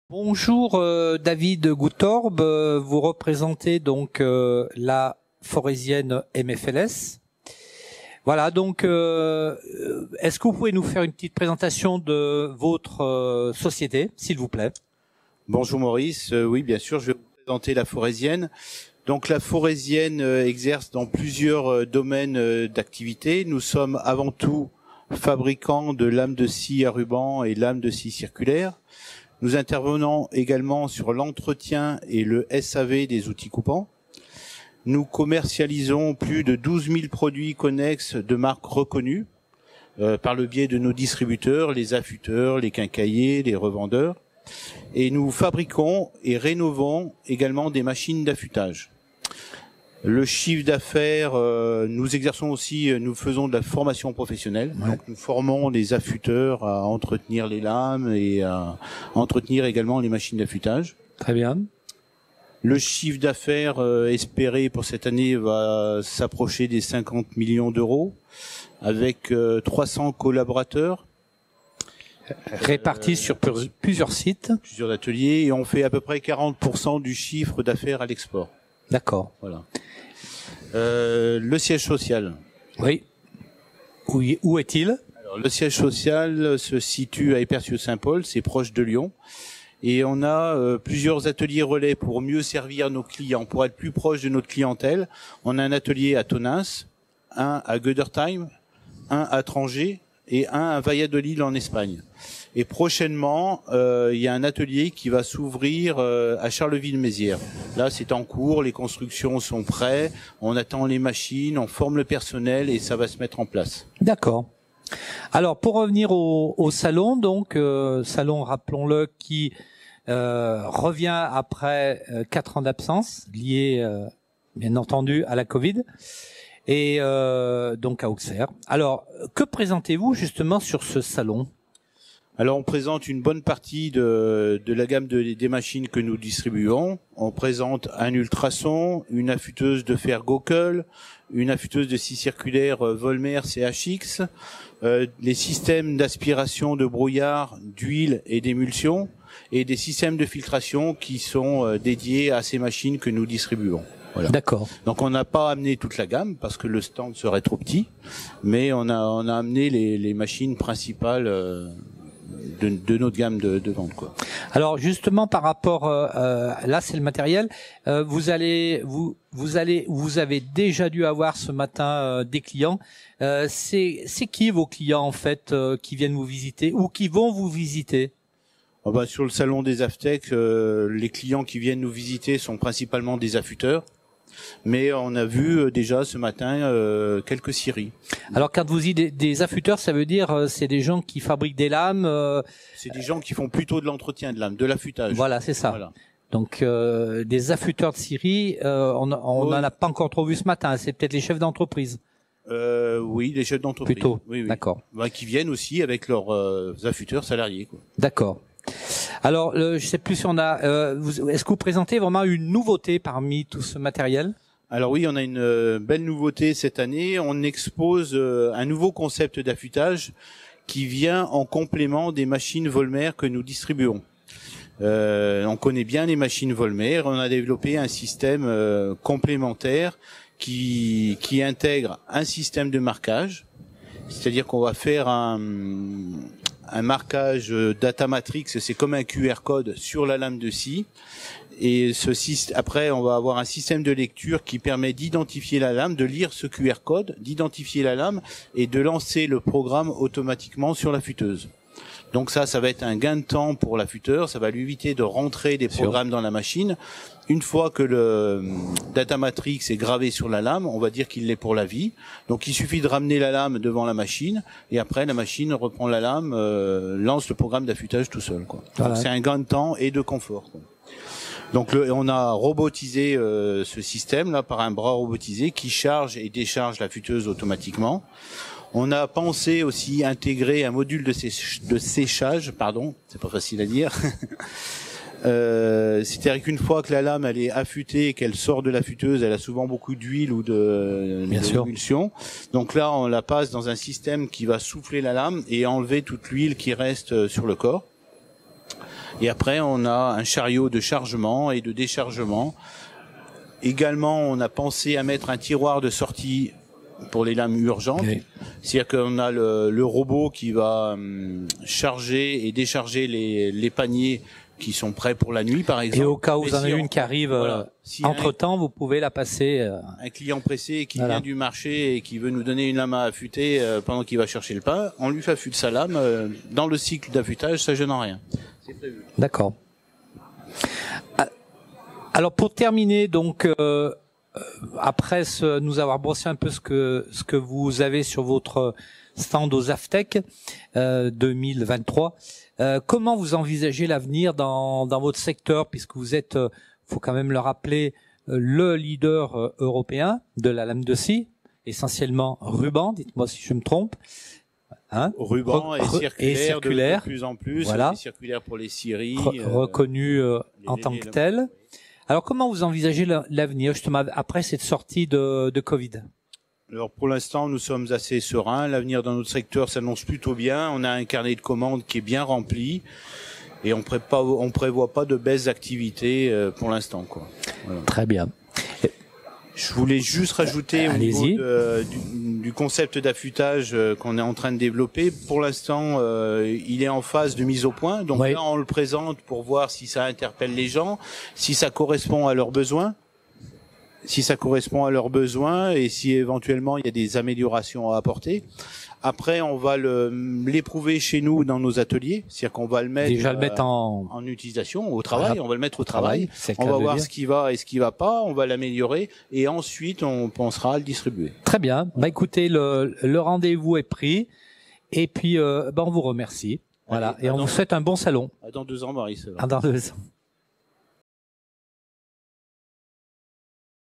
Bonjour David Goutorbe, vous représentez donc la forésienne MFLS. Voilà, donc est-ce que vous pouvez nous faire une petite présentation de votre société, s'il vous plaît? Bonjour Maurice, oui bien sûr, je vais vous présenter la forésienne. Donc la forésienne exerce dans plusieurs domaines d'activité. Nous sommes avant tout fabricants de lames de scie à ruban et lames de scie circulaires. Nous intervenons également sur l'entretien et le SAV des outils coupants. Nous commercialisons plus de 12 000 produits connexes de marques reconnues par le biais de nos distributeurs, les affûteurs, les quincailliers, les revendeurs. Et nous fabriquons et rénovons également des machines d'affûtage. Le chiffre d'affaires, nous exerçons aussi, nous faisons de la formation professionnelle. Ouais. Donc nous formons les affûteurs à entretenir les lames et à entretenir également les machines d'affûtage. Très bien. Le chiffre d'affaires espéré pour cette année va s'approcher des 50 millions d'euros avec 300 collaborateurs. Répartis sur plusieurs sites. Plusieurs ateliers, et on fait à peu près 40% du chiffre d'affaires à l'export. D'accord. Voilà. Le siège social. Oui. Oui. Où est-il? Alors, le siège social se situe à Épercieux-Saint-Paul, c'est proche de Lyon. Et on a plusieurs ateliers relais pour mieux servir nos clients, pour être plus proche de notre clientèle. On a un atelier à Tonins, un à Gödertheim, un à Trangé et un à Valladolid en Espagne. Et prochainement, il y a un atelier qui va s'ouvrir à Charleville-Mézières. Là, c'est en cours, les constructions sont prêtes, on attend les machines, on forme le personnel et ça va se mettre en place. D'accord. Alors, pour revenir au salon, donc salon, rappelons-le, qui revient après 4 ans d'absence, lié bien entendu à la Covid. Et donc à Auxerre. Alors, que présentez-vous justement sur ce salon? Alors, on présente une bonne partie de la gamme des machines que nous distribuons. On présente un ultrason, une affûteuse de fer Gockel, une affûteuse de scie circulaire Volmer CHX, les systèmes d'aspiration de brouillard, d'huile et d'émulsion, et des systèmes de filtration qui sont dédiés à ces machines que nous distribuons. Voilà. D'accord. Donc on n'a pas amené toute la gamme parce que le stand serait trop petit, mais on a amené les machines principales de notre gamme de vente, quoi. Alors justement par rapport là c'est le matériel, vous avez déjà dû avoir ce matin des clients. C'est qui vos clients en fait qui viennent vous visiter ou qui vont vous visiter? Sur le salon des Aftech, les clients qui viennent nous visiter sont principalement des affûteurs. Mais on a vu déjà ce matin quelques scieries. Alors quand vous dites des affûteurs, ça veut dire c'est des gens qui fabriquent des lames C'est des gens qui font plutôt de l'entretien de lames, de l'affûtage. Voilà, c'est ça. Voilà. Donc des affûteurs de scieries, on n'en a pas encore trop vu ce matin. C'est peut-être les chefs d'entreprise. Oui, les chefs d'entreprise. Plutôt. Oui, oui. D'accord. Qui viennent aussi avec leurs affûteurs salariés, quoi. D'accord. Alors, je sais plus si on a. Est-ce que vous présentez vraiment une nouveauté parmi tout ce matériel? Alors oui, on a une belle nouveauté cette année. On expose un nouveau concept d'affûtage qui vient en complément des machines Volmer que nous distribuons. On connaît bien les machines Volmer. On a développé un système complémentaire qui intègre un système de marquage. C'est-à-dire qu'on va faire un marquage data matrix, c'est comme un QR code sur la lame de scie. Et après, on va avoir un système de lecture qui permet d'identifier la lame, de lire ce QR code, d'identifier la lame et de lancer le programme automatiquement sur l'affûteuse. Donc ça va être un gain de temps pour l'affûteur, ça va lui éviter de rentrer des programmes dans la machine. Une fois que le data matrix est gravé sur la lame, on va dire qu'il l'est pour la vie. Donc il suffit de ramener la lame devant la machine et après la machine reprend la lame, lance le programme d'affûtage tout seul, quoi. Voilà. C'est un gain de temps et de confort, quoi. Donc on a robotisé ce système là par un bras robotisé qui charge et décharge l'affûteuse automatiquement. On a pensé aussi intégrer un module de séchage, c'est pas facile à dire. C'est-à-dire qu'une fois que la lame elle est affûtée et qu'elle sort de l'affûteuse, elle a souvent beaucoup d'huile ou d'émulsion. Donc là, on la passe dans un système qui va souffler la lame et enlever toute l'huile qui reste sur le corps. Et après, on a un chariot de chargement et de déchargement. Également, on a pensé à mettre un tiroir de sortie pour les lames urgentes. Oui. C'est-à-dire qu'on a le robot qui va charger et décharger les paniers qui sont prêts pour la nuit, par exemple. Et au cas où vous en avez une qui arrive entre-temps, vous pouvez la passer. Un client pressé qui vient du marché et qui veut nous donner une lame à affûter pendant qu'il va chercher le pain, on lui fait affûter sa lame. Dans le cycle d'affûtage, ça gêne en rien. C'est prévu. D'accord. Alors pour terminer, donc après nous avoir brossé un peu ce que vous avez sur votre stand aux AFTEC 2023, comment vous envisagez l'avenir dans votre secteur, puisque vous êtes, faut quand même le rappeler, le leader européen de la lame de scie, essentiellement ruban, dites-moi si je me trompe. Hein, ruban et circulaire de plus en plus, voilà. Circulaire pour les scieries, reconnu en tant que tel. Alors comment vous envisagez l'avenir justement après cette sortie de Covid? Alors pour l'instant, nous sommes assez sereins. L'avenir dans notre secteur s'annonce plutôt bien. On a un carnet de commandes qui est bien rempli et on prévoit pas de baisse d'activité pour l'instant, quoi. Voilà. Très bien. Je voulais juste rajouter au niveau du concept d'affûtage qu'on est en train de développer. Pour l'instant, il est en phase de mise au point. Donc là, on le présente pour voir si ça interpelle les gens, si ça correspond à leurs besoins. Si ça correspond à leurs besoins et si éventuellement il y a des améliorations à apporter. Après, on va l'éprouver chez nous dans nos ateliers, c'est-à-dire qu'on va le mettre en utilisation au travail. Voilà. On va le mettre au travail. On va voir ce qui va et ce qui va pas. On va l'améliorer et ensuite on pensera à le distribuer. Très bien. Bah écoutez, le rendez-vous est pris et puis on vous remercie. Voilà. Et on vous souhaite un bon salon. Dans 2 ans, Maurice. Dans 2 ans.